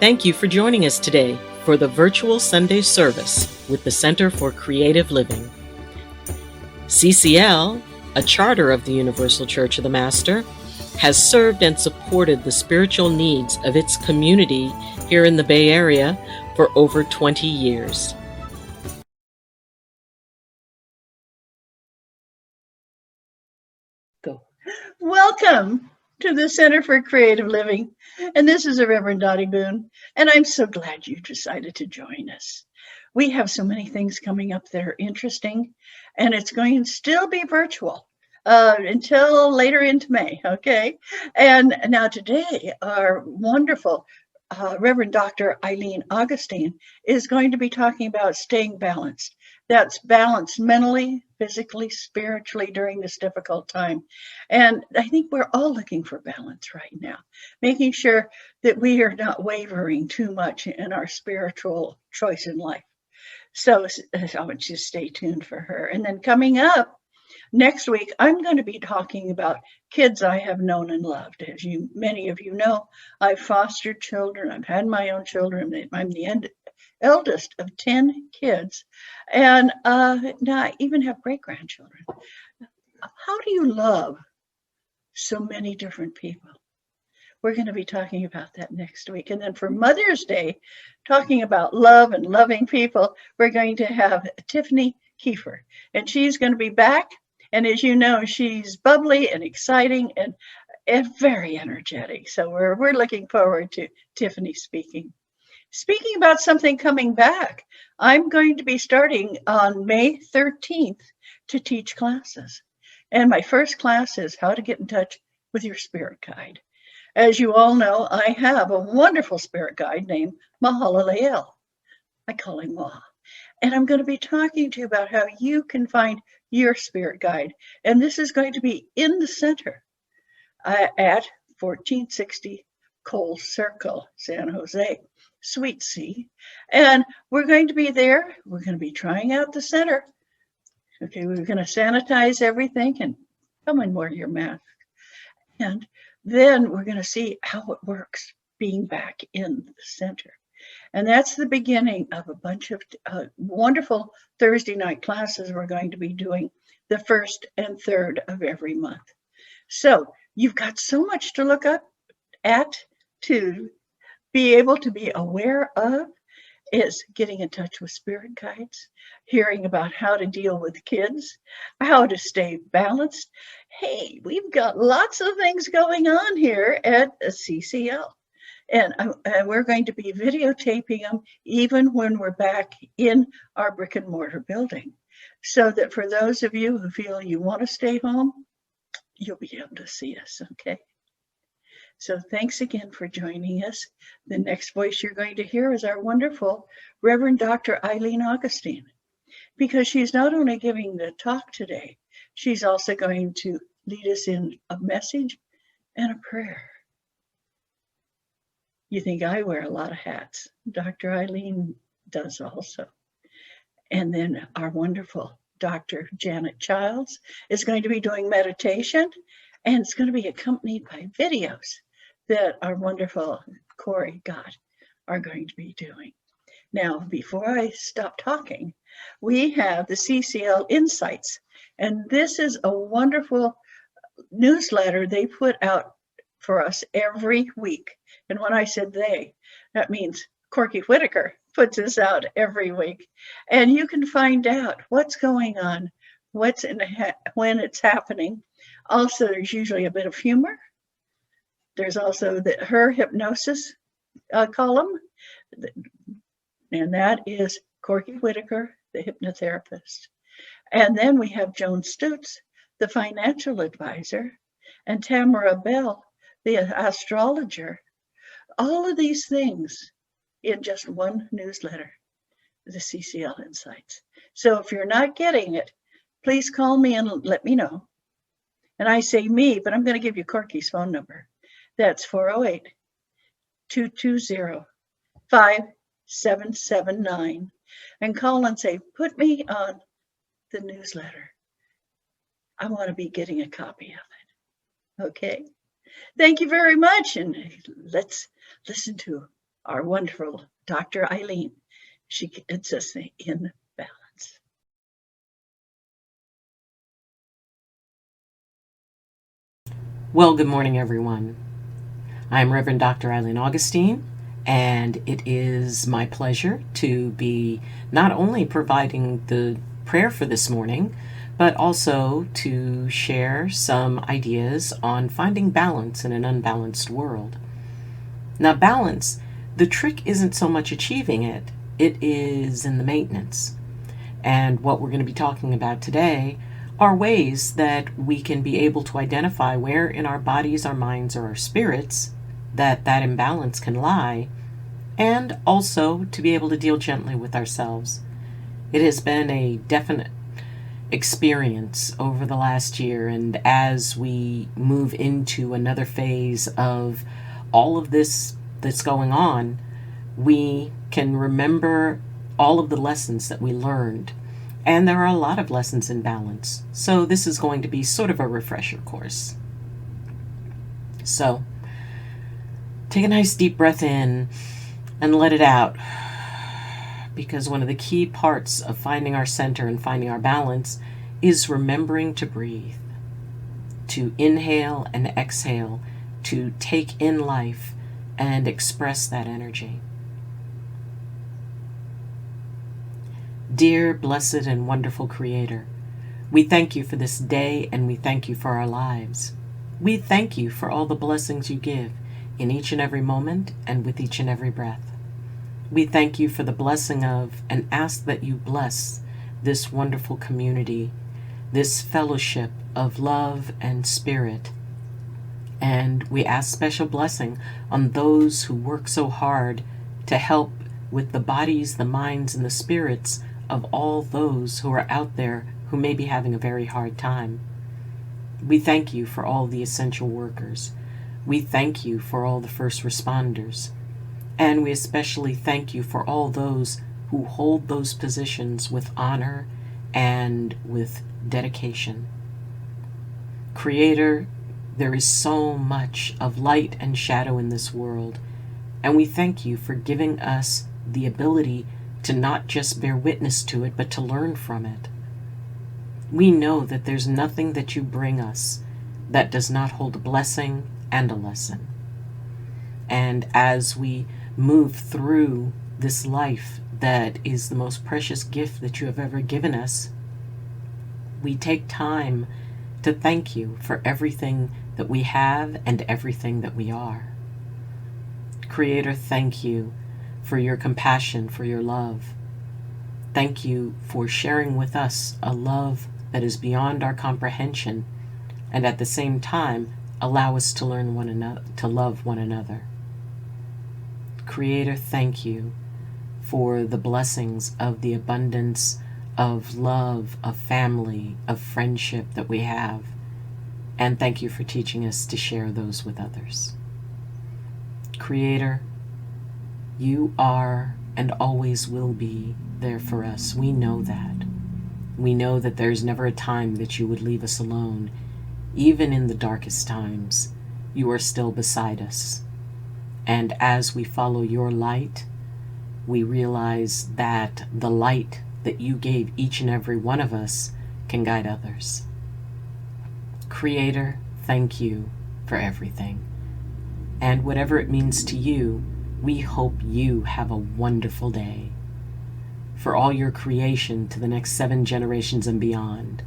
Thank you for joining us today for the virtual Sunday service with the Center for Creative Living. CCL, a charter of the Universal Church of the Master, has served and supported the spiritual needs of its community here in the Bay Area for over 20 years. Go. Welcome to the Center for Creative Living, and this is the Reverend Doti Boon, and I'm so glad you decided to join us. We have so many things coming up that are interesting, and it's going to still be virtual until later into May, okay? And now today, our wonderful Reverend Dr. Ayleen Augustine is going to be talking about staying balanced. That's balanced mentally, physically, spiritually during this difficult time. And I think we're all looking for balance right now, making sure that we are not wavering too much in our spiritual choice in life. So I want you to stay tuned for her. And then coming up next week, I'm going to be talking about kids I have known and loved. As many of you know, I've fostered children. I've had my own children. I'm the eldest of 10 kids, and now I even have great-grandchildren. How do you love so many different people? We're going to be talking about that next week. And then for Mother's Day, talking about love and loving people, we're going to have Tiffany Kiefer, and she's going to be back. And as you know, she's bubbly and exciting and very energetic. So we're looking forward to Tiffany speaking. Speaking about something coming back, I'm going to be starting on May 13th to teach classes. And my first class is how to get in touch with your spirit guide. As you all know, I have a wonderful spirit guide named Mahalaleel. I call him Ma. And I'm going to be talking to you about how you can find your spirit guide. And this is going to be in the center at 1460 Cole Circle, San Jose, Suite C. And we're going to be there. We're going to be trying out the center. Okay, we're going to sanitize everything and come and wear your mask. And then we're going to see how it works being back in the center. And that's the beginning of a bunch of wonderful Thursday night classes we're going to be doing the 1st and 3rd of every month. So you've got so much to look up at, to be able to be aware of, is getting in touch with spirit guides, hearing about how to deal with kids, how to stay balanced. Hey, we've got lots of things going on here at CCL. And we're going to be videotaping them even when we're back in our brick and mortar building. So that for those of you who feel you want to stay home, you'll be able to see us, okay? So thanks again for joining us. The next voice you're going to hear is our wonderful Reverend Dr. Ayleen Augustine, because she's not only giving the talk today, she's also going to lead us in a message and a prayer. You think I wear a lot of hats. Dr. Ayleen does also. And then our wonderful Dr. Janet Childs is going to be doing meditation, and it's going to be accompanied by videos that our wonderful Corry Gott are going to be doing. Now, before I stop talking, we have the CCL Insights, and this is a wonderful newsletter they put out for us every week. And when I said they, that means Corky Whitaker puts this out every week. And you can find out what's going on, when it's happening. Also, there's usually a bit of humor. There's also her hypnosis column, and that is Corky Whitaker, the hypnotherapist. And then we have Joan Stutz, the financial advisor, and Tamara Bell, the astrologer. All of these things in just one newsletter, the CCL Insights. So if you're not getting it, please call me and let me know. And I say me, but I'm going to give you Corky's phone number. That's 408-220-5779. And call and say, put me on the newsletter. I want to be getting a copy of it. Okay? Thank you very much. And let's listen to our wonderful Dr. Ayleen. She gets us in balance. Well, good morning, everyone. I'm Reverend Dr. Ayleen Augustine, and it is my pleasure to be not only providing the prayer for this morning, but also to share some ideas on finding balance in an unbalanced world. Now, balance, the trick isn't so much achieving it, it is in the maintenance. And what we're going to be talking about today are ways that we can be able to identify where in our bodies, our minds, or our spirits that imbalance can lie, and also to be able to deal gently with ourselves. It has been a definite experience over the last year, and as we move into another phase of all of this that's going on, we can remember all of the lessons that we learned. And there are a lot of lessons in balance. So this is going to be sort of a refresher course. So take a nice deep breath in and let it out. Because one of the key parts of finding our center and finding our balance is remembering to breathe, to inhale and exhale, to take in life and express that energy. Dear, blessed, and wonderful Creator, we thank you for this day and we thank you for our lives. We thank you for all the blessings you give in each and every moment and with each and every breath. We thank you for the blessing of and ask that you bless this wonderful community, this fellowship of love and spirit. And we ask special blessing on those who work so hard to help with the bodies, the minds, and the spirits of all those who are out there who may be having a very hard time. We thank you for all the essential workers. We thank you for all the first responders. And we especially thank you for all those who hold those positions with honor and with dedication. Creator, there is so much of light and shadow in this world, and we thank you for giving us the ability to not just bear witness to it, but to learn from it. We know that there's nothing that you bring us that does not hold a blessing and a lesson. And as we move through this life that is the most precious gift that you have ever given us, we take time to thank you for everything that we have and everything that we are. Creator, thank you for your compassion, for your love. Thank you for sharing with us a love that is beyond our comprehension, and at the same time allow us to learn one another, to love one another. Creator, thank you for the blessings of the abundance of love, of family, of friendship that we have, and thank you for teaching us to share those with others. Creator, you are and always will be there for us. We know that. We know that there's never a time that you would leave us alone. Even in the darkest times, you are still beside us. And as we follow your light, we realize that the light that you gave each and every one of us can guide others. Creator, thank you for everything. And whatever it means to you, we hope you have a wonderful day. For all your creation to the next 7 generations and beyond.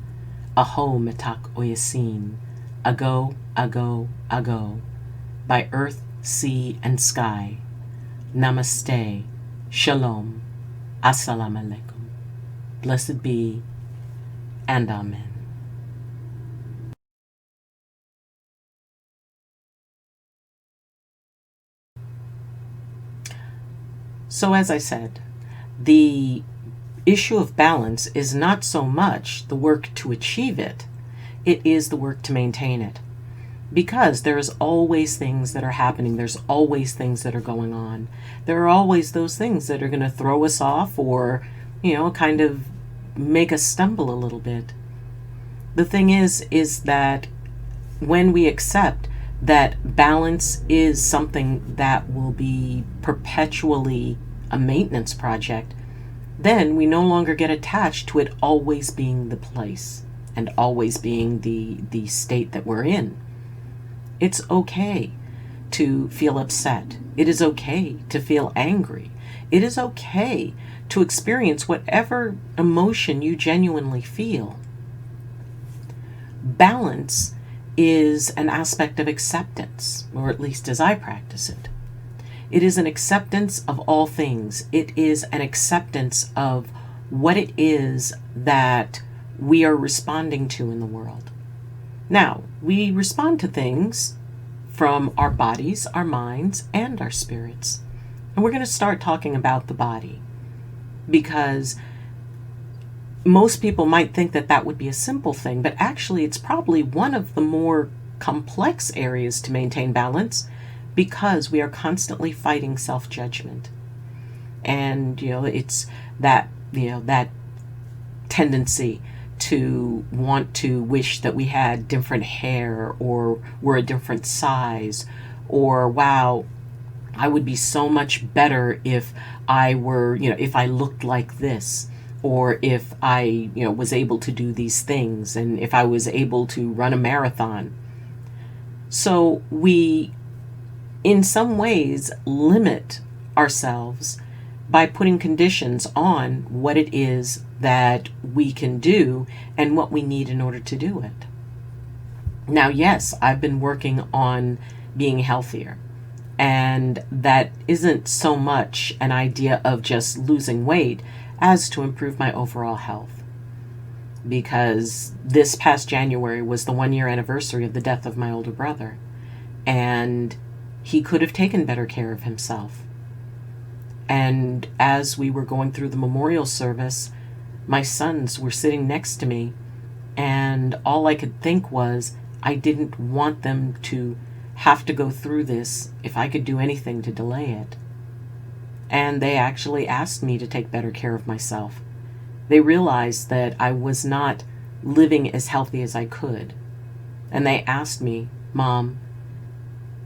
Aho metak oyasin, ago, ago, ago, by earth, sea, and sky. Namaste, shalom, assalamu alaikum. Blessed be, and amen. So as I said, the issue of balance is not so much the work to achieve it, it is the work to maintain it. Because there's always things that are happening, there's always things that are going on. There are always those things that are going to throw us off or, kind of make us stumble a little bit. The thing is that when we accept that balance is something that will be perpetually a maintenance project, then we no longer get attached to it always being the place and always being the state that we're in. It's okay to feel upset. It is okay to feel angry. It is okay to experience whatever emotion you genuinely feel. Balance is an aspect of acceptance, or at least as I practice it. It is an acceptance of all things. It is an acceptance of what it is that we are responding to in the world. Now, we respond to things from our bodies, our minds, and our spirits. And we're going to start talking about the body, because most people might think that that would be a simple thing, but actually it's probably one of the more complex areas to maintain balance, because we are constantly fighting self-judgment. And, it's that tendency to want to wish that we had different hair, or were a different size, or wow, I would be so much better if I were, if I looked like this, or if I, was able to do these things, and if I was able to run a marathon. So we, in some ways, limit ourselves by putting conditions on what it is that we can do and what we need in order to do it. Now, yes, I've been working on being healthier, and that isn't so much an idea of just losing weight as to improve my overall health. Because this past January was the 1-year anniversary of the death of my older brother, and he could have taken better care of himself. And as we were going through the memorial service, my sons were sitting next to me, and all I could think was, I didn't want them to have to go through this if I could do anything to delay it. And they actually asked me to take better care of myself. They realized that I was not living as healthy as I could. And they asked me, Mom,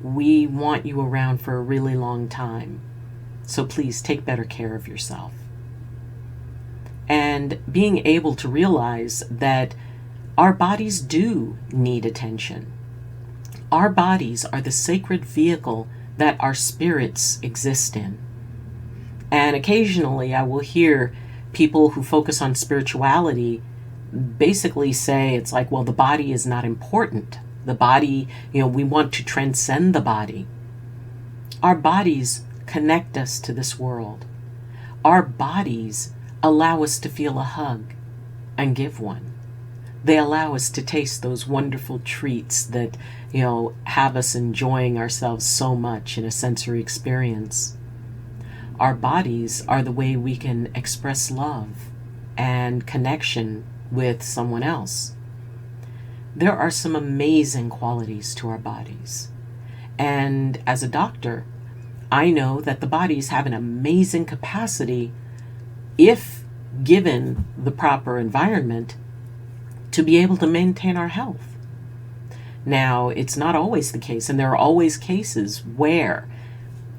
we want you around for a really long time, so please take better care of yourself. And being able to realize that our bodies do need attention. Our bodies are the sacred vehicle that our spirits exist in. And occasionally I will hear people who focus on spirituality basically say it's like, well, the body is not important. The body, we want to transcend the body. Our bodies connect us to this world. Our bodies allow us to feel a hug and give one. They allow us to taste those wonderful treats that, have us enjoying ourselves so much in a sensory experience. Our bodies are the way we can express love and connection with someone else. There are some amazing qualities to our bodies. And as a doctor, I know that the bodies have an amazing capacity, if given the proper environment, to be able to maintain our health. Now, it's not always the case, and there are always cases where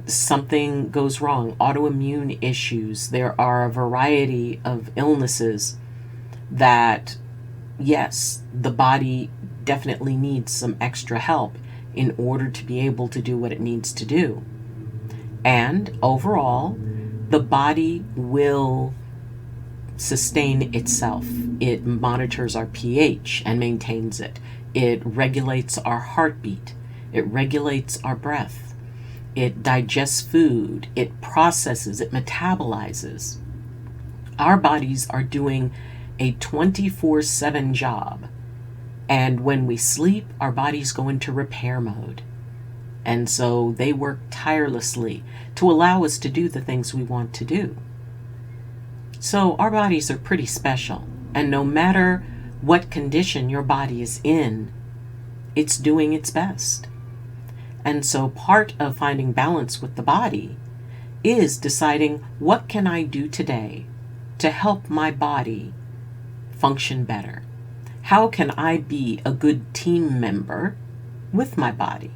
something goes wrong, autoimmune issues. There are a variety of illnesses that, yes, the body definitely needs some extra help in order to be able to do what it needs to do. And overall, the body will sustain itself. It monitors our pH and maintains it. It regulates our heartbeat. It regulates our breath. It digests food. It processes. It metabolizes. Our bodies are doing a 24/7 job. And when we sleep, our bodies go into repair mode. And so they work tirelessly to allow us to do the things we want to do. So our bodies are pretty special. And no matter what condition your body is in, it's doing its best. And so part of finding balance with the body is deciding, what can I do today to help my body function better? How can I be a good team member with my body?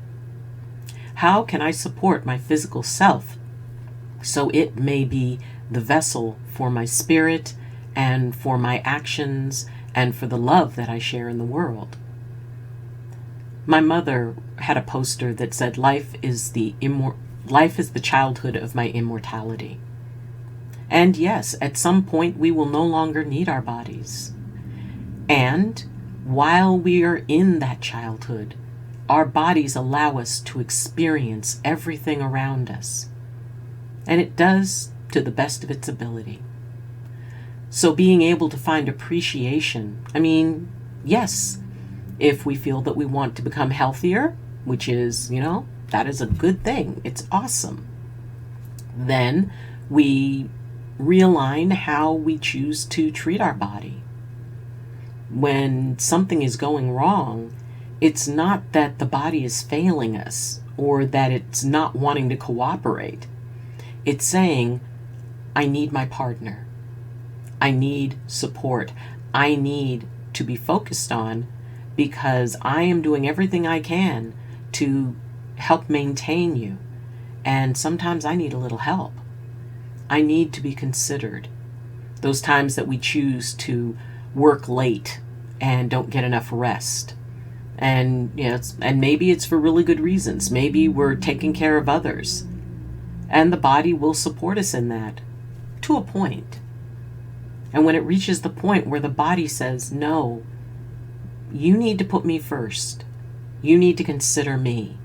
How can I support my physical self so it may be the vessel for my spirit and for my actions and for the love that I share in the world? My mother had a poster that said, life is the childhood of my immortality. And yes, at some point we will no longer need our bodies. And while we are in that childhood, our bodies allow us to experience everything around us. And it does to the best of its ability. So being able to find appreciation, yes, if we feel that we want to become healthier, which is, that is a good thing. It's awesome. Then we realign how we choose to treat our body. When something is going wrong, it's not that the body is failing us or that it's not wanting to cooperate. It's saying, I need my partner. I need support. I need to be focused on, because I am doing everything I can to help maintain you. And sometimes I need a little help. I need to be considered. Those times that we choose to work late and don't get enough rest. And and maybe it's for really good reasons. Maybe we're taking care of others. And the body will support us in that to a point. And when it reaches the point where the body says, no, you need to put me first. You need to consider me.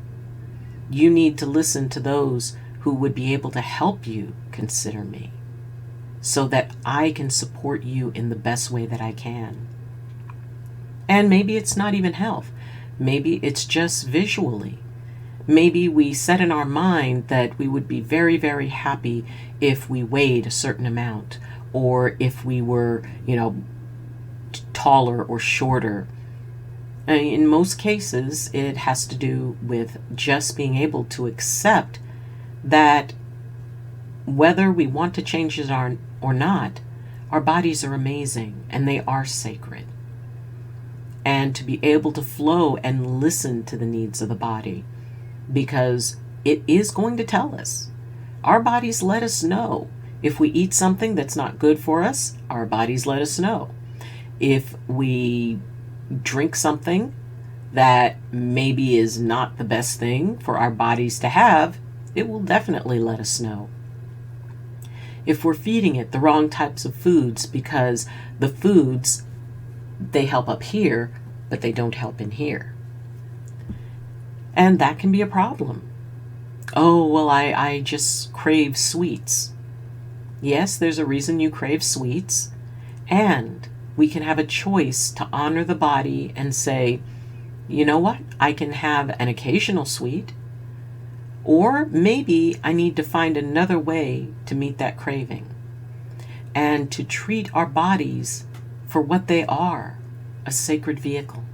You need to listen to those who would be able to help you consider me, so that I can support you in the best way that I can. And maybe it's not even health. Maybe it's just visually. Maybe we set in our mind that we would be very, very happy if we weighed a certain amount, or if we were, taller or shorter. In most cases, it has to do with just being able to accept that whether we want to change it or not, our bodies are amazing and they are sacred. And to be able to flow and listen to the needs of the body, because it is going to tell us. Our bodies let us know. If we eat something that's not good for us, our bodies let us know. If we drink something that maybe is not the best thing for our bodies to have, it will definitely let us know. If we're feeding it the wrong types of foods, because the foods, they help up here, but they don't help in here. And that can be a problem. Oh, well, I just crave sweets. Yes, there's a reason you crave sweets. And we can have a choice to honor the body and say, you know what? I can have an occasional sweet. Or maybe I need to find another way to meet that craving. And to treat our bodies for what they are, a sacred vehicle.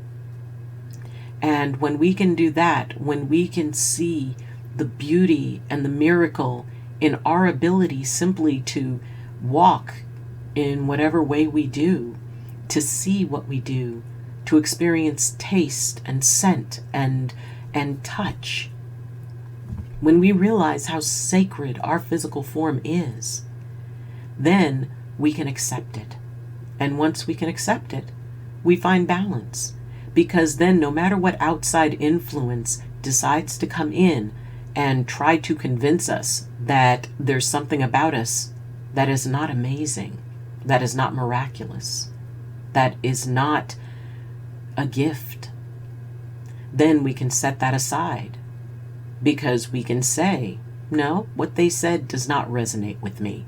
And when we can do that, when we can see the beauty and the miracle in our ability simply to walk in whatever way we do, to see what we do, to experience taste and scent and touch. When we realize how sacred our physical form is, then we can accept it. And once we can accept it, we find balance. Because then no matter what outside influence decides to come in and try to convince us that there's something about us that is not amazing, that is not miraculous, that is not a gift, then we can set that aside. Because we can say, no, what they said does not resonate with me.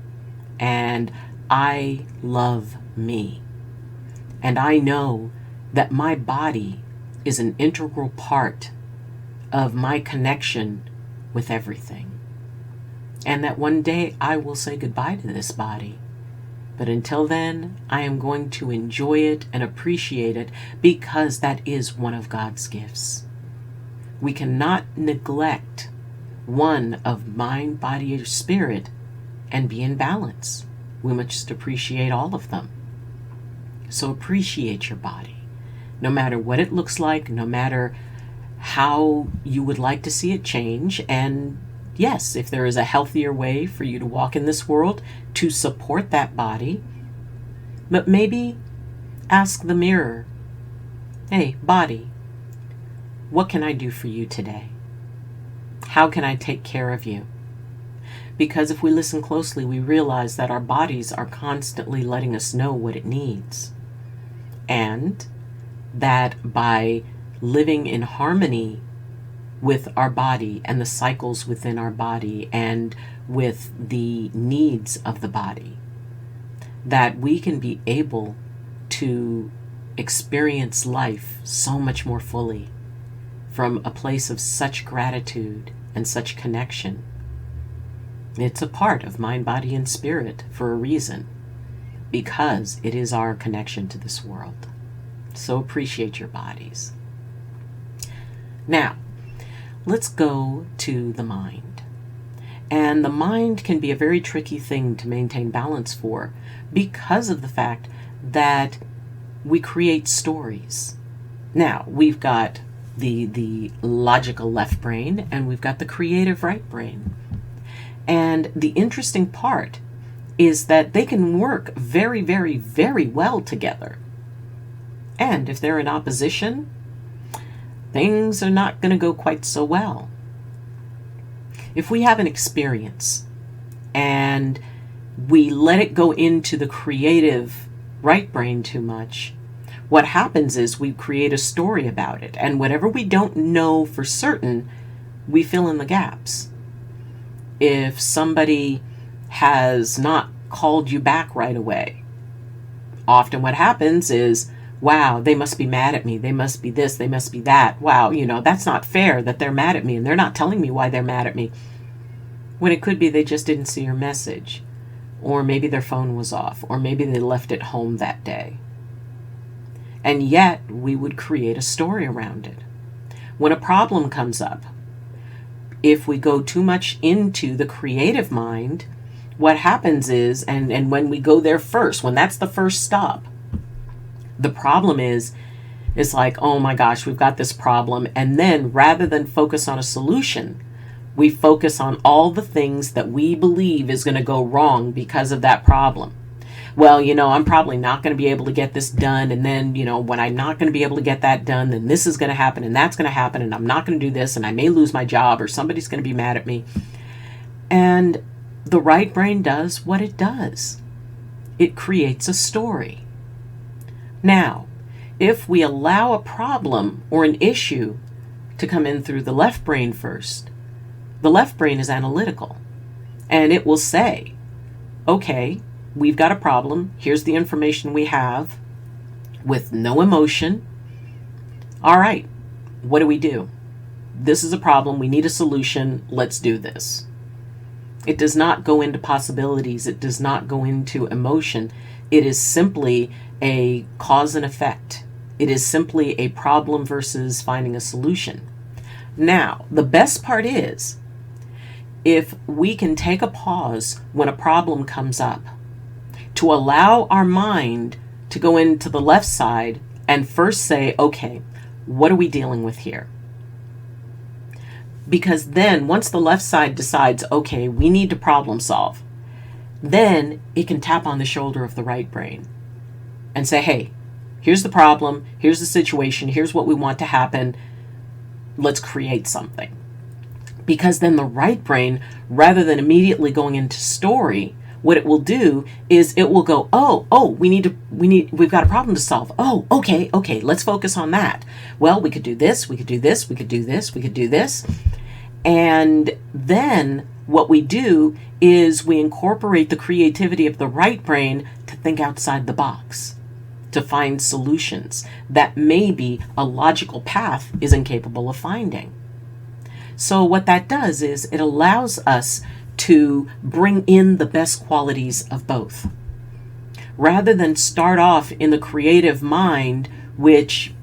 And I love me. And I know that my body is an integral part of my connection with everything. And that one day I will say goodbye to this body. But until then, I am going to enjoy it and appreciate it, because that is one of God's gifts. We cannot neglect one of mind, body, or spirit and be in balance. We must appreciate all of them. So appreciate your body, no matter what it looks like, no matter how you would like to see it change. And yes, if there is a healthier way for you to walk in this world to support that body, but maybe ask the mirror, hey, body, what can I do for you today? How can I take care of you? Because if we listen closely, we realize that our bodies are constantly letting us know what it needs. And that by living in harmony with our body and the cycles within our body and with the needs of the body, that we can be able to experience life so much more fully from a place of such gratitude and such connection. It's a part of mind, body, and spirit for a reason, because it is our connection to this world. So appreciate your bodies. Now, let's go to the mind. And the mind can be a very tricky thing to maintain balance for because of the fact that we create stories. Now, we've got the logical left brain and we've got the creative right brain. And the interesting part is that they can work very, very, very well together. And if they're in opposition, things are not going to go quite so well. If we have an experience and we let it go into the creative right brain too much, what happens is we create a story about it. And whatever we don't know for certain, we fill in the gaps. If somebody has not called you back right away, often what happens is, wow, they must be mad at me. They must be this, they must be that. Wow, that's not fair that they're mad at me and they're not telling me why they're mad at me. When it could be they just didn't see your message. Or maybe their phone was off. Or maybe they left it home that day. And yet we would create a story around it. When a problem comes up, if we go too much into the creative mind, what happens is, and when we go there first, when that's the first stop, the problem is, it's like, oh my gosh, we've got this problem. And then rather than focus on a solution, we focus on all the things that we believe is going to go wrong because of that problem. Well, I'm probably not going to be able to get this done. And then, when I'm not going to be able to get that done, then this is going to happen and that's going to happen. And I'm not going to do this and I may lose my job or somebody's going to be mad at me. And the right brain does what it does. It creates a story. Now, if we allow a problem or an issue to come in through the left brain first, the left brain is analytical and it will say, okay, we've got a problem. Here's the information we have with no emotion. All right, what do? This is a problem. We need a solution. Let's do this. It does not go into possibilities. It does not go into emotion. It is simply a cause and effect. It is simply a problem versus finding a solution. Now, the best part is if we can take a pause when a problem comes up, to allow our mind to go into the left side and first say, okay, what are we dealing with here? Because then once the left side decides, okay, we need to problem solve, then it can tap on the shoulder of the right brain and say, hey, here's the problem, here's the situation, here's what we want to happen, let's create something. Because then the right brain, rather than immediately going into story, what it will do is it will go, we've got a problem to solve. Oh, okay, let's focus on that. Well, we could do this, we could do this, we could do this, we could do this. And then what we do is we incorporate the creativity of the right brain to think outside the box, to find solutions that maybe a logical path is incapable of finding. So what that does is it allows us to bring in the best qualities of both. Rather than start off in the creative mind, which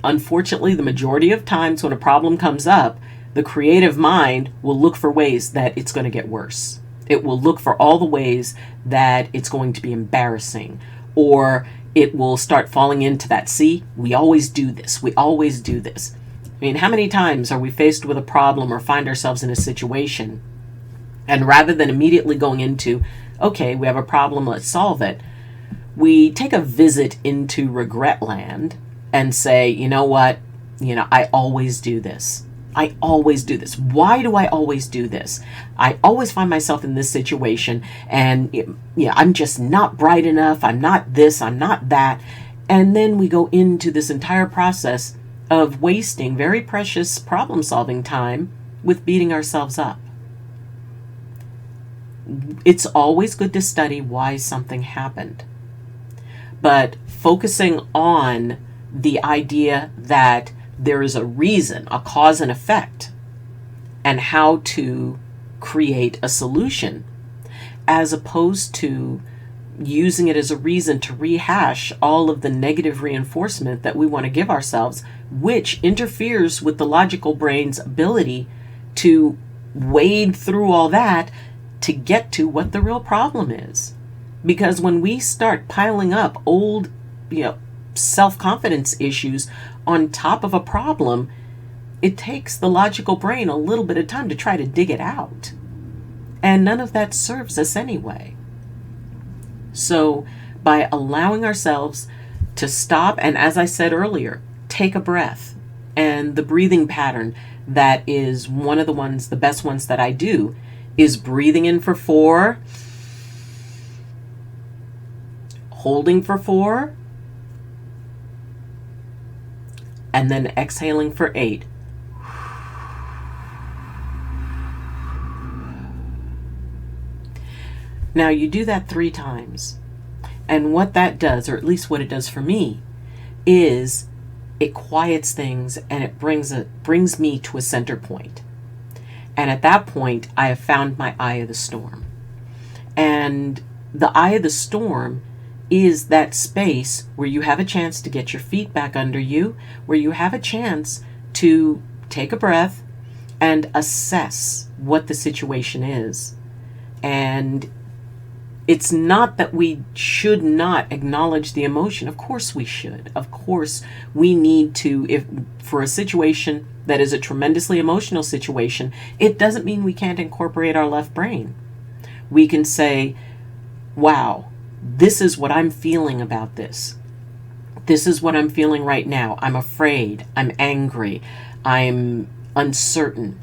unfortunately the majority of times when a problem comes up, the creative mind will look for ways that it's going to get worse. It will look for all the ways that it's going to be embarrassing, or it will start falling into that, see, we always do this. I mean, how many times are we faced with a problem or find ourselves in a situation, and rather than immediately going into, okay, we have a problem, let's solve it, we take a visit into regret land and say, you know what, I always do this. I always do this. Why do I always do this? I always find myself in this situation, and I'm just not bright enough. I'm not this, I'm not that. And then we go into this entire process of wasting very precious problem solving time with beating ourselves up. It's always good to study why something happened, but focusing on the idea that there is a reason, a cause and effect, and how to create a solution, as opposed to using it as a reason to rehash all of the negative reinforcement that we want to give ourselves, which interferes with the logical brain's ability to wade through all that to get to what the real problem is. Because when we start piling up old, self-confidence issues on top of a problem, it takes the logical brain a little bit of time to try to dig it out. And none of that serves us anyway. So by allowing ourselves to stop, and as I said earlier, take a breath, and the breathing pattern that is one of the best ones that I do, is breathing in for 4, holding for 4, and then exhaling for 8. Now you do that 3 times. And what that does, or at least what it does for me, is it quiets things and it brings me to a center point. And at that point, I have found my eye of the storm. And the eye of the storm is that space where you have a chance to get your feet back under you, where you have a chance to take a breath and assess what the situation is. And it's not that we should not acknowledge the emotion. Of course we should. Of course we need to, if for a situation that is a tremendously emotional situation, it doesn't mean we can't incorporate our left brain. We can say, wow, this is what I'm feeling about this. This is what I'm feeling right now. I'm afraid. I'm angry. I'm uncertain.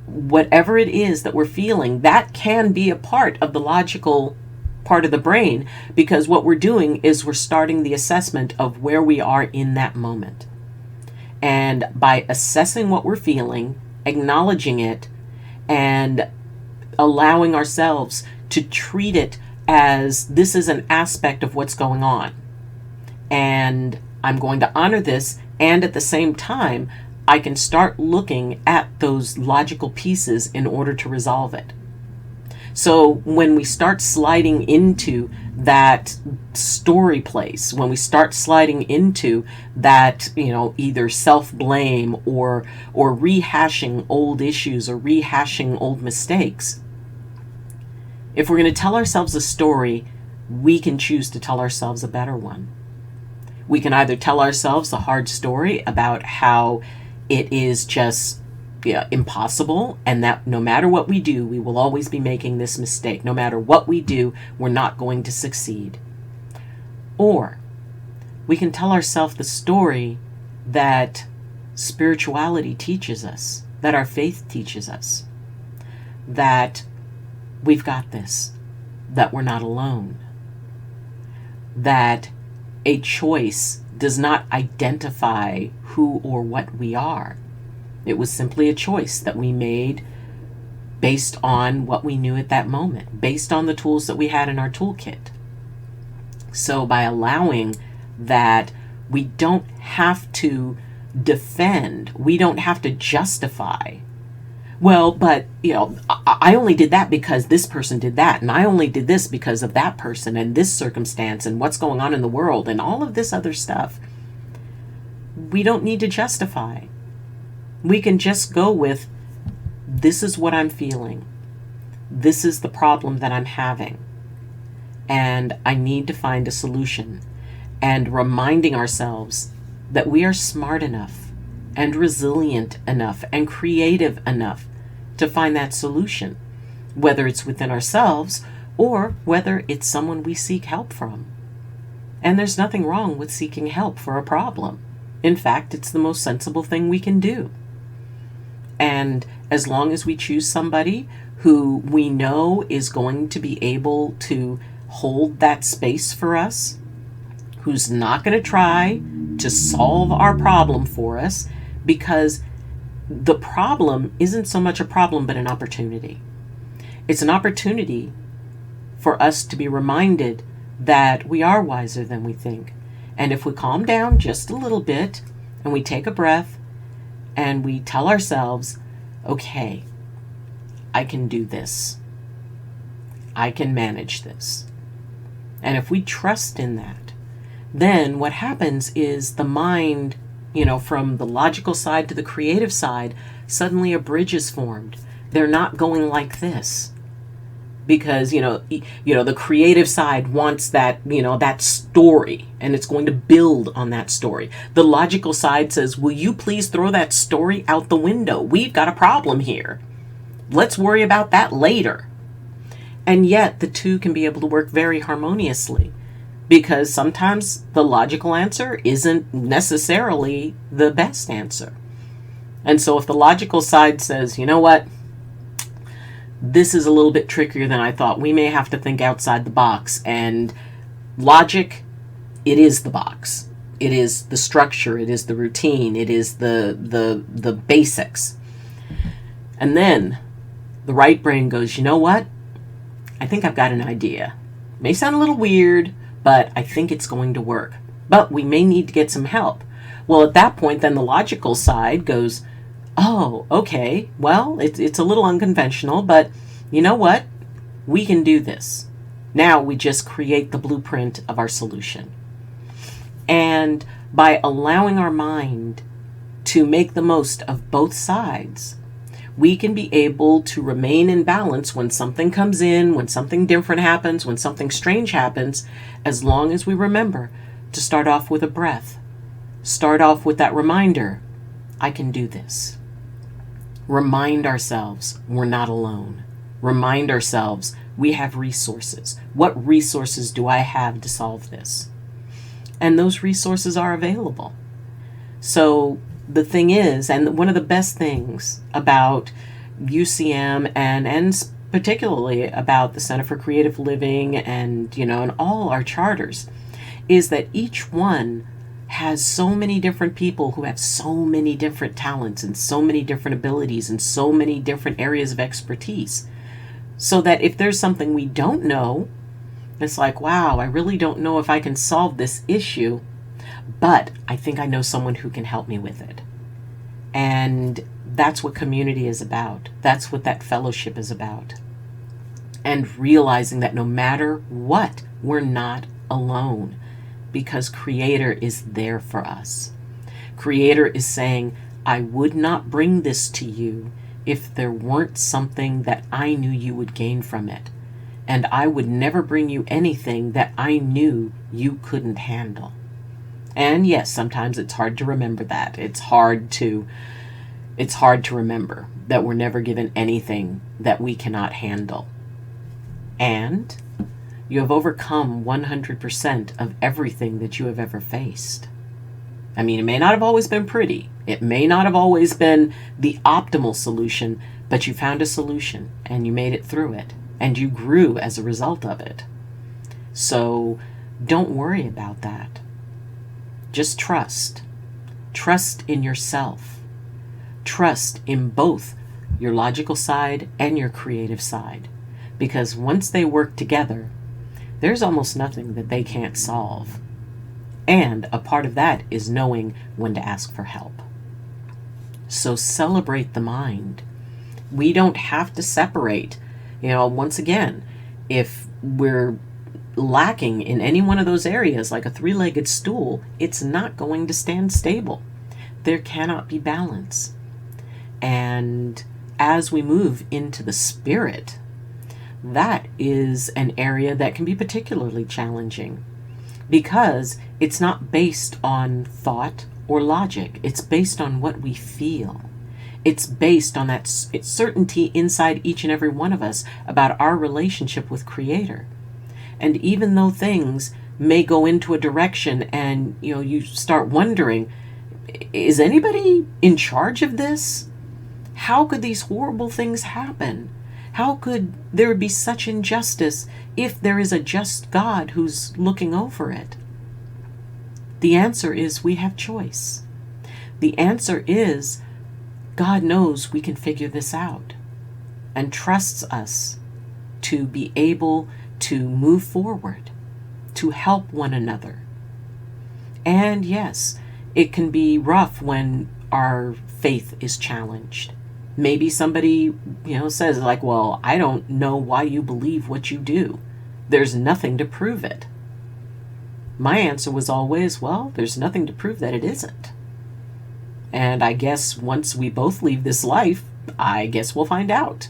Whatever it is that we're feeling, that can be a part of the logical part of the brain, because what we're doing is we're starting the assessment of where we are in that moment. And by assessing what we're feeling, acknowledging it, and allowing ourselves to treat it as this is an aspect of what's going on. And I'm going to honor this, and at the same time, I can start looking at those logical pieces in order to resolve it. So when we start sliding into that story place, when we start sliding into that, either self-blame or rehashing old issues or rehashing old mistakes, if we're going to tell ourselves a story, we can choose to tell ourselves a better one. We can either tell ourselves the hard story about how it is just impossible, and that no matter what we do, we will always be making this mistake. No matter what we do, we're not going to succeed. Or we can tell ourselves the story that spirituality teaches us, that our faith teaches us, that we've got this, that we're not alone, that a choice does not identify who or what we are. It was simply a choice that we made based on what we knew at that moment, based on the tools that we had in our toolkit. So by allowing that, we don't have to defend, we don't have to justify. Well, but, I only did that because this person did that, and I only did this because of that person and this circumstance and what's going on in the world and all of this other stuff. We don't need to justify. We can just go with, this is what I'm feeling. This is the problem that I'm having. And I need to find a solution. And reminding ourselves that we are smart enough and resilient enough and creative enough to find that solution, whether it's within ourselves or whether it's someone we seek help from. And there's nothing wrong with seeking help for a problem. In fact, it's the most sensible thing we can do. And as long as we choose somebody who we know is going to be able to hold that space for us, who's not going to try to solve our problem for us, because the problem isn't so much a problem but an opportunity. It's an opportunity for us to be reminded that we are wiser than we think. And if we calm down just a little bit and we take a breath and we tell ourselves, okay, I can do this. I can manage this. And if we trust in that, then what happens is the mind, from the logical side to the creative side, suddenly a bridge is formed. They're not going like this. Because, the creative side wants that, that story, and it's going to build on that story. The logical side says, will you please throw that story out the window? We've got a problem here. Let's worry about that later. And yet the two can be able to work very harmoniously, because sometimes the logical answer isn't necessarily the best answer. And so if the logical side says, you know what, this is a little bit trickier than I thought, we may have to think outside the box. And logic, it is the box. It is the structure. It is the routine. It is the basics. And then the right brain goes, you know what? I think I've got an idea. It may sound a little weird, but I think it's going to work. But we may need to get some help. Well, at that point, then the logical side goes, oh, okay, well, it's a little unconventional, but you know what? We can do this. Now we just create the blueprint of our solution. And by allowing our mind to make the most of both sides, we can be able to remain in balance when something comes in, when something different happens, when something strange happens, as long as we remember to start off with a breath. Start off with that reminder, I can do this. Remind ourselves we're not alone. Remind ourselves we have resources. What resources do I have to solve this? And those resources are available. So the thing is, and one of the best things about UCM and particularly about the Center for Creative Living and all our charters, is that each one has so many different people who have so many different talents and so many different abilities and so many different areas of expertise. So that if there's something we don't know, it's like, wow, I really don't know if I can solve this issue, but I think I know someone who can help me with it. And that's what community is about. That's what that fellowship is about. And realizing that no matter what, we're not alone. Because Creator is there for us. Creator is saying, I would not bring this to you if there weren't something that I knew you would gain from it. And I would never bring you anything that I knew you couldn't handle. And yes, sometimes it's hard to remember that. It's hard to remember that we're never given anything that we cannot handle. And you have overcome 100% of everything that you have ever faced. I mean, it may not have always been pretty. It may not have always been the optimal solution, but you found a solution and you made it through it and you grew as a result of it. So don't worry about that. Just trust. Trust in yourself. Trust in both your logical side and your creative side. Because once they work together, there's almost nothing that they can't solve. And a part of that is knowing when to ask for help. So celebrate the mind. We don't have to separate. Once again, if we're lacking in any one of those areas, like a three-legged stool, it's not going to stand stable. There cannot be balance. And as we move into the spirit, that is an area that can be particularly challenging because it's not based on thought or logic. It's based on what we feel. It's based on that certainty inside each and every one of us about our relationship with Creator. And even though things may go into a direction and you start wondering, is anybody in charge of this? How could these horrible things happen? How could there be such injustice if there is a just God who's looking over it? The answer is we have choice. The answer is God knows we can figure this out and trusts us to be able to move forward, to help one another. And yes, it can be rough when our faith is challenged. Maybe somebody, says like, well, I don't know why you believe what you do. There's nothing to prove it. My answer was always, well, there's nothing to prove that it isn't. And I guess once we both leave this life, I guess we'll find out.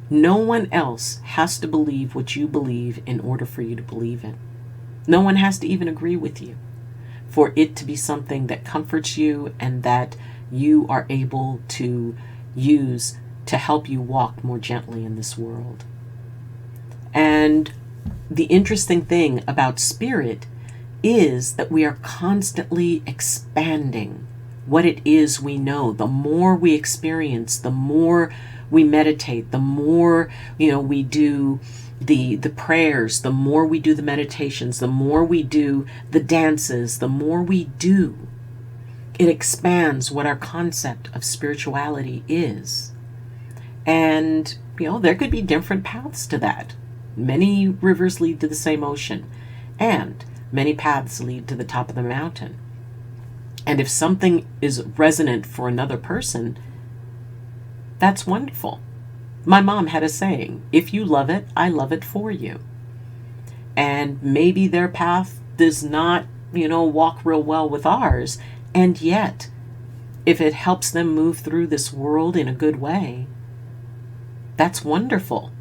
No one else has to believe what you believe in order for you to believe it. No one has to even agree with you for it to be something that comforts you and that you are able to use to help you walk more gently in this world. And the interesting thing about spirit is that we are constantly expanding what it is we know. The more we experience, the more we meditate, the more we do the prayers, the more we do the meditations, the more we do the dances, the more we do, it expands what our concept of spirituality is. And there could be different paths to that. Many rivers lead to the same ocean, and many paths lead to the top of the mountain. And if something is resonant for another person, that's wonderful. My mom had a saying, if you love it, I love it for you. And maybe their path does not, walk real well with ours. And yet, if it helps them move through this world in a good way, that's wonderful.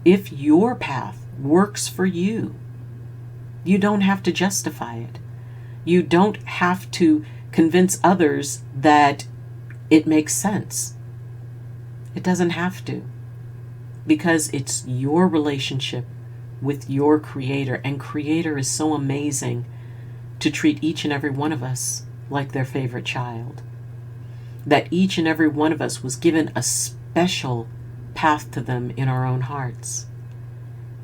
If your path works for you, you don't have to justify it. You don't have to convince others that it makes sense. It doesn't have to, because it's your relationship with your Creator, and Creator is so amazing to treat each and every one of us like their favorite child. That each and every one of us was given a special path to them in our own hearts.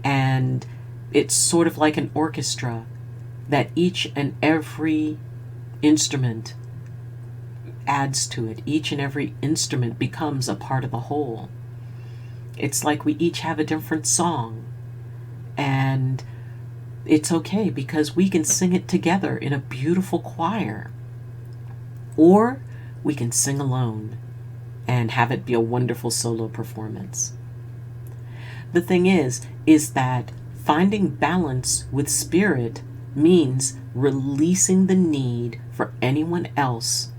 And it's sort of like an orchestra, that each and every instrument adds to it. Each and every instrument becomes a part of the whole. It's like we each have a different song. And it's okay because we can sing it together in a beautiful choir. Or we can sing alone and have it be a wonderful solo performance. The thing is that finding balance with spirit means releasing the need for anyone else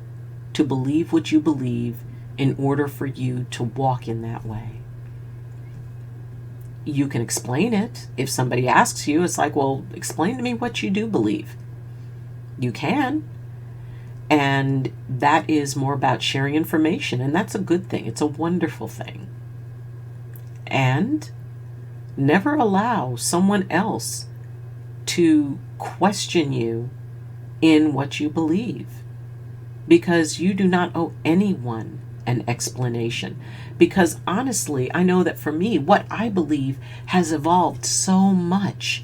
to believe what you believe in order for you to walk in that way. You can explain it. If somebody asks you, it's like, well, explain to me what you do believe. You can. And that is more about sharing information, and that's a good thing. It's a wonderful thing. And never allow someone else to question you in what you believe, because you do not owe anyone an explanation. Because honestly, I know that for me, what I believe has evolved so much.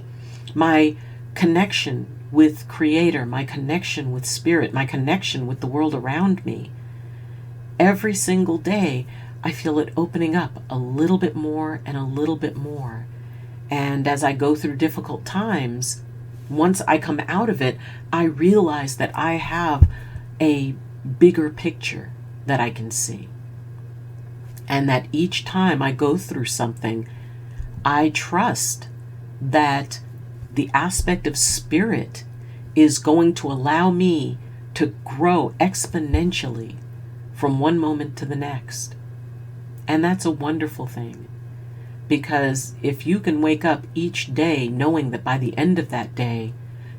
My connection with Creator, my connection with Spirit, my connection with the world around me. Every single day, I feel it opening up a little bit more and a little bit more. And as I go through difficult times, once I come out of it, I realize that I have a bigger picture that I can see. And that each time I go through something, I trust that the aspect of spirit is going to allow me to grow exponentially from one moment to the next. And that's a wonderful thing. Because if you can wake up each day knowing that by the end of that day,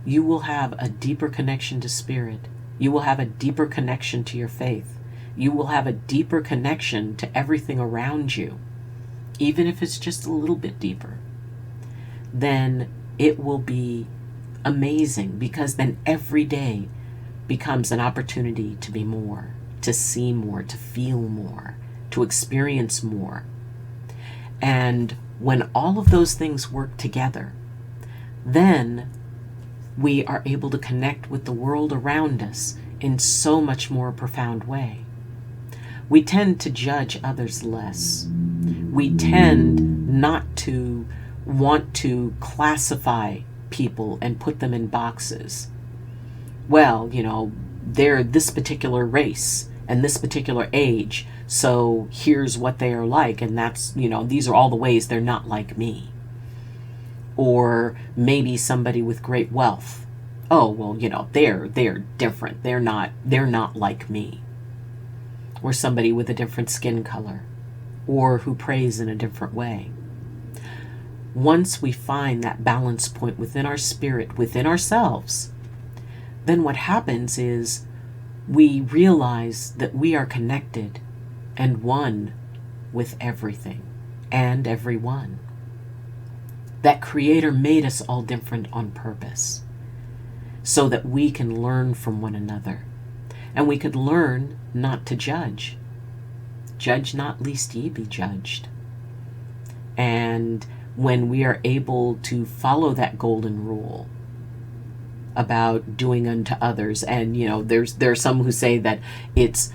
you will have a deeper connection to spirit. You will have a deeper connection to your faith. You will have a deeper connection to everything around you, even if it's just a little bit deeper. Then it will be amazing, because then every day becomes an opportunity to be more, to see more, to feel more, to experience more. And when all of those things work together, then we are able to connect with the world around us in so much more profound way. We tend to judge others less. We tend not to want to classify people and put them in boxes. Well, they're this particular race and this particular age, so here's what they are like, and that's, these are all the ways they're not like me. Or maybe somebody with great wealth. Oh, well, they're different. They're not like me. Or somebody with a different skin color, or who prays in a different way. Once we find that balance point within our spirit, within ourselves, then what happens is we realize that we are connected and one with everything and everyone. That Creator made us all different on purpose, so that we can learn from one another. And we could learn not to judge. Judge not, lest ye be judged. And when we are able to follow that golden rule about doing unto others, and there are some who say that it's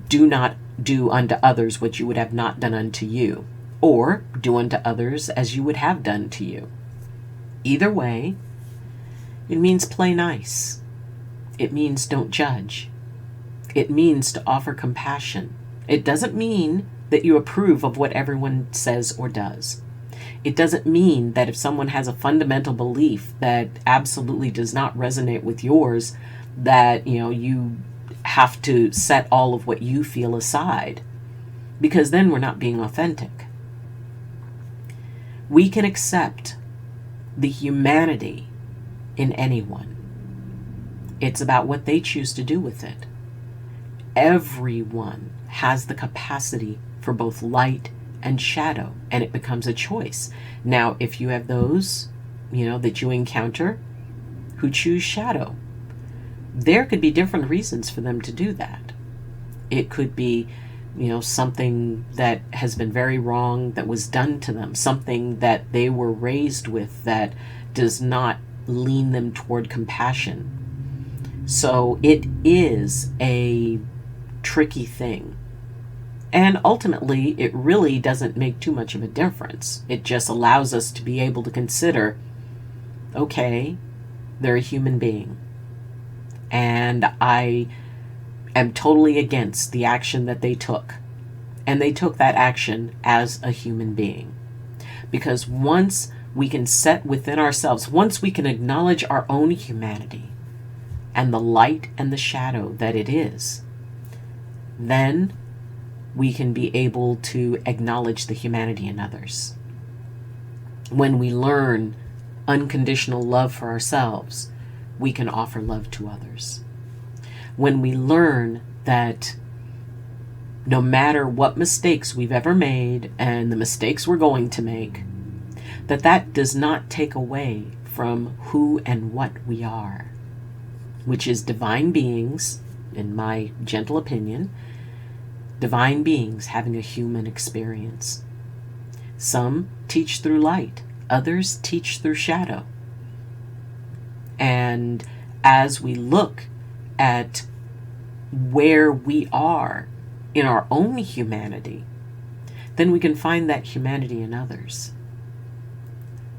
do not do unto others what you would have not done unto you, or do unto others as you would have done to you. Either way, it means play nice. It means don't judge. It means to offer compassion. It doesn't mean that you approve of what everyone says or does. It doesn't mean that if someone has a fundamental belief that absolutely does not resonate with yours, that you have to set all of what you feel aside, because then we're not being authentic. We can accept the humanity in anyone. It's about what they choose to do with it. Everyone has the capacity for both light and shadow, and it becomes a choice. Now, if you have those, that you encounter who choose shadow, there could be different reasons for them to do that. It could be, something that has been very wrong that was done to them, something that they were raised with that does not lean them toward compassion. So it is a tricky thing. And ultimately, it really doesn't make too much of a difference. It just allows us to be able to consider, okay, they're a human being. And I am totally against the action that they took. And they took that action as a human being. Because once we can set within ourselves, once we can acknowledge our own humanity and the light and the shadow that it is, then we can be able to acknowledge the humanity in others. When we learn unconditional love for ourselves, we can offer love to others. When we learn that no matter what mistakes we've ever made and the mistakes we're going to make, that does not take away from who and what we are, which is divine beings, in my gentle opinion, divine beings having a human experience. Some teach through light, others teach through shadow. And as we look at where we are in our own humanity, then we can find that humanity in others.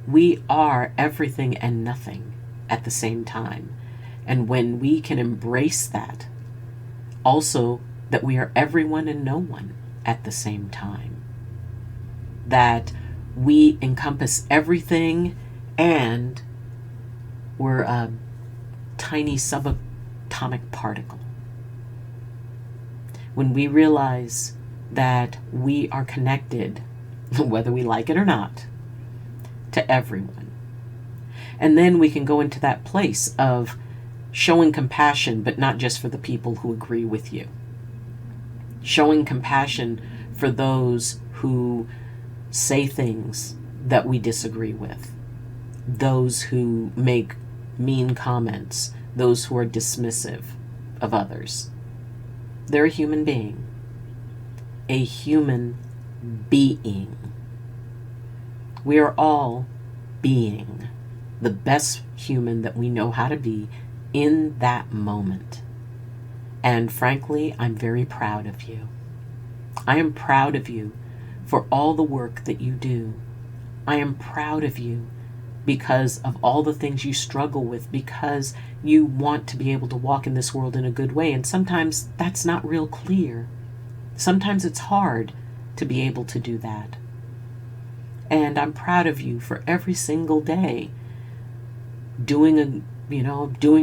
We are everything and nothing at the same time. And when we can embrace that, also that we are everyone and no one at the same time, that we encompass everything and we're a tiny subatomic particle. When we realize that we are connected, whether we like it or not, to everyone, And then we can go into that place of showing compassion, but not just for the people who agree with you. Showing compassion for those who say things that we disagree with. Those who make mean comments. Those who are dismissive of others. They're a human being. A human being. We are all being the best human that we know how to be in that moment. And frankly, I'm very proud of you. I am proud of you for all the work that you do. I am proud of you because of all the things you struggle with, because you want to be able to walk in this world in a good way. And sometimes that's not real clear. Sometimes it's hard to be able to do that. And I'm proud of you for every single day doing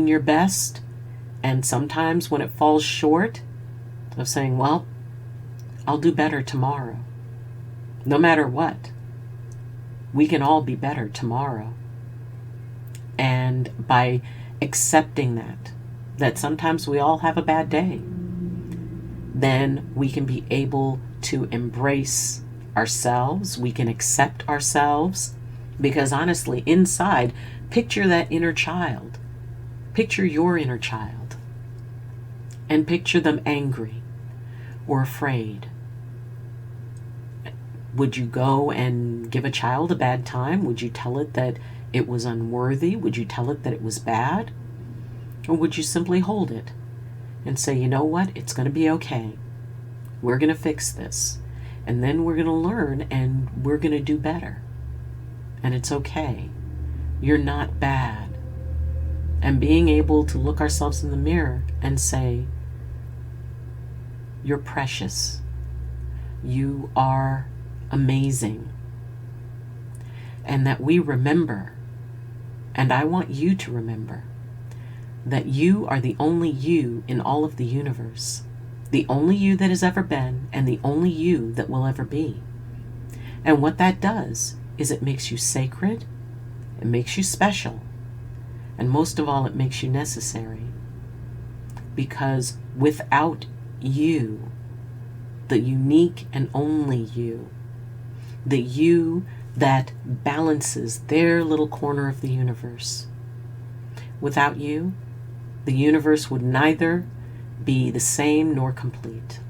your best. And sometimes when it falls short of saying, well, I'll do better tomorrow. No matter what, we can all be better tomorrow. And by accepting that sometimes we all have a bad day, then we can be able to embrace ourselves. We can accept ourselves, because honestly, inside, picture that inner child. Picture your inner child. And picture them angry or afraid. Would you go and give a child a bad time? Would you tell it that it was unworthy? Would you tell it that it was bad? Or would you simply hold it and say, you know what? It's going to be okay. We're going to fix this. And then we're going to learn and we're going to do better. And it's okay. You're not bad. And being able to look ourselves in the mirror and say, you're precious. You are amazing. And that we remember, and I want you to remember, that you are the only you in all of the universe. The only you that has ever been, and the only you that will ever be. And what that does is it makes you sacred, it makes you special, and most of all, it makes you necessary. Because without you, the unique and only you, the you that balances their little corner of the universe, without you, the universe would neither be the same nor complete.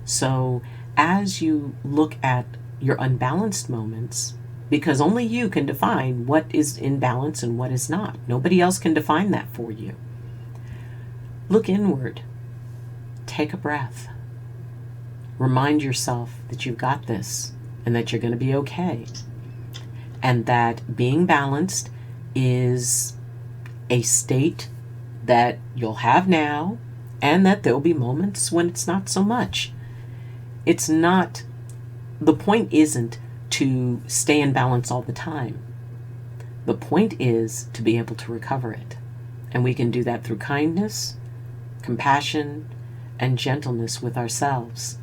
So as you look at your unbalanced moments, because only you can define what is in balance and what is not. Nobody else can define that for you. Look inward. Take a breath. Remind yourself that you've got this and that you're going to be okay. And that being balanced is a state that you'll have now, and that there'll be moments when it's not so much. It's not, the point isn't to stay in balance all the time. The point is to be able to recover it. And we can do that through kindness, compassion, and gentleness with ourselves.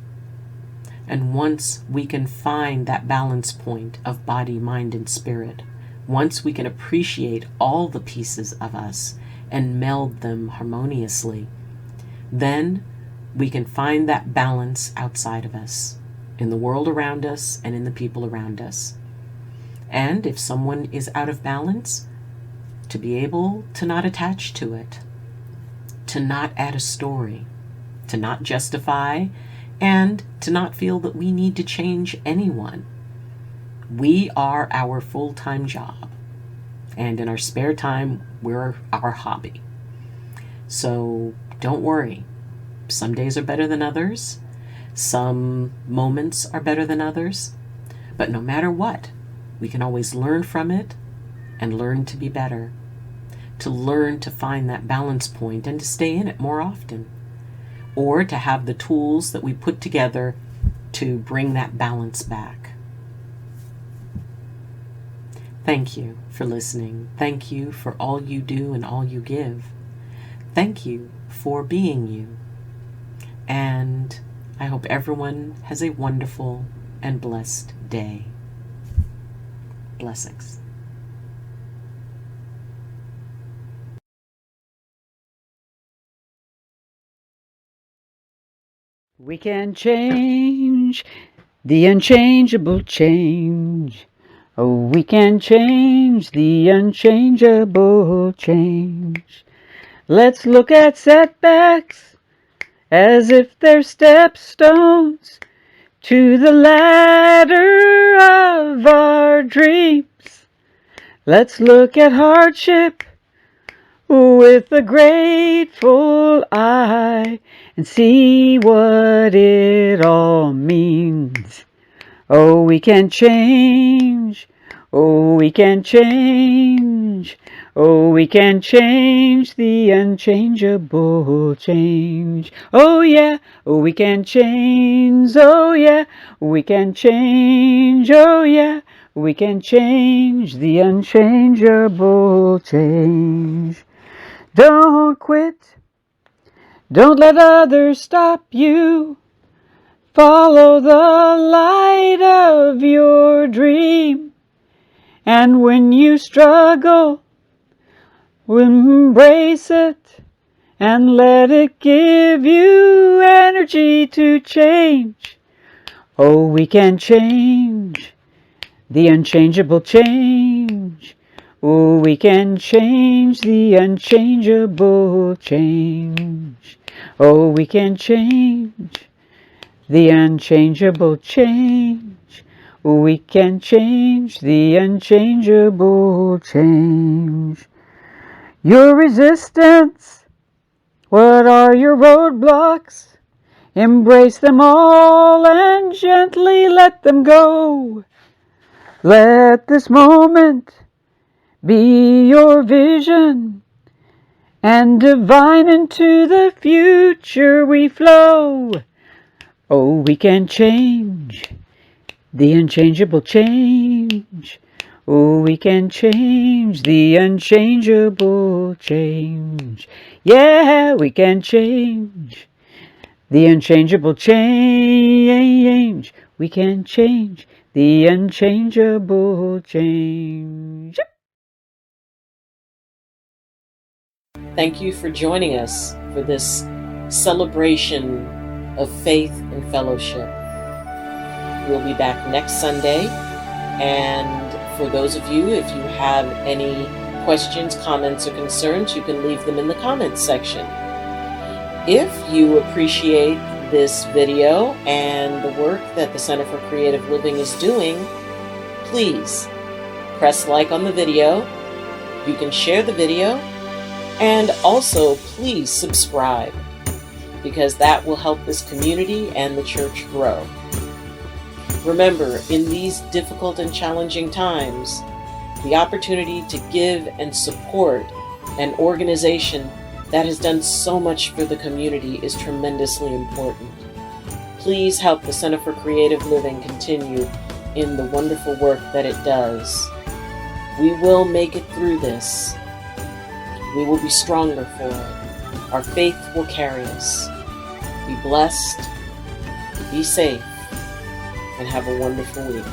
And once we can find that balance point of body, mind, and spirit, once we can appreciate all the pieces of us and meld them harmoniously, then we can find that balance outside of us, in the world around us and in the people around us. And if someone is out of balance, to be able to not attach to it, to not add a story, to not justify, and to not feel that we need to change anyone. We are our full-time job, and in our spare time, we're our hobby. So don't worry. Some days are better than others. Some moments are better than others. But no matter what, we can always learn from it and learn to be better. To learn to find that balance point and to stay in it more often. Or to have the tools that we put together to bring that balance back. Thank you for listening. Thank you for all you do and all you give. Thank you for being you. And I hope everyone has a wonderful and blessed day. Blessings. We can change the unchangeable change. Oh, we can change the unchangeable change. Let's look at setbacks as if they're stepstones to the ladder of our dreams. Let's look at hardship with a grateful eye and see what it all means. Oh, we can change. Oh, we can change. Oh, we can change the unchangeable change. Oh, yeah. Oh, we can change. Oh, yeah. We can change. Oh, yeah. We can change the unchangeable change. Don't quit. Don't let others stop you. Follow the light of your dream. And when you struggle, embrace it and let it give you energy to change. Oh, we can change the unchangeable change. Oh, we can change the unchangeable change. Oh, we can change the unchangeable change. We can change the unchangeable change. Your resistance, what are your roadblocks? Embrace them all and gently let them go. Let this moment be your vision, and divine into the future we flow. Oh, we can change the unchangeable change. Oh, we can change the unchangeable change. Yeah, we can change the unchangeable change. We can change the unchangeable change. Thank you for joining us for this celebration of faith and fellowship. We'll be back next Sunday, and for those of you, if you have any questions, comments, or concerns, you can leave them in the comments section. If you appreciate this video and the work that the Center for Creative Living is doing, please press like on the video. You can share the video, and also please subscribe, because that will help this community and the church grow. Remember, in these difficult and challenging times, the opportunity to give and support an organization that has done so much for the community is tremendously important. Please help the Center for Creative Living continue in the wonderful work that it does. We will make it through this. We will be stronger for it. Our faith will carry us. Be blessed, be safe, and have a wonderful week.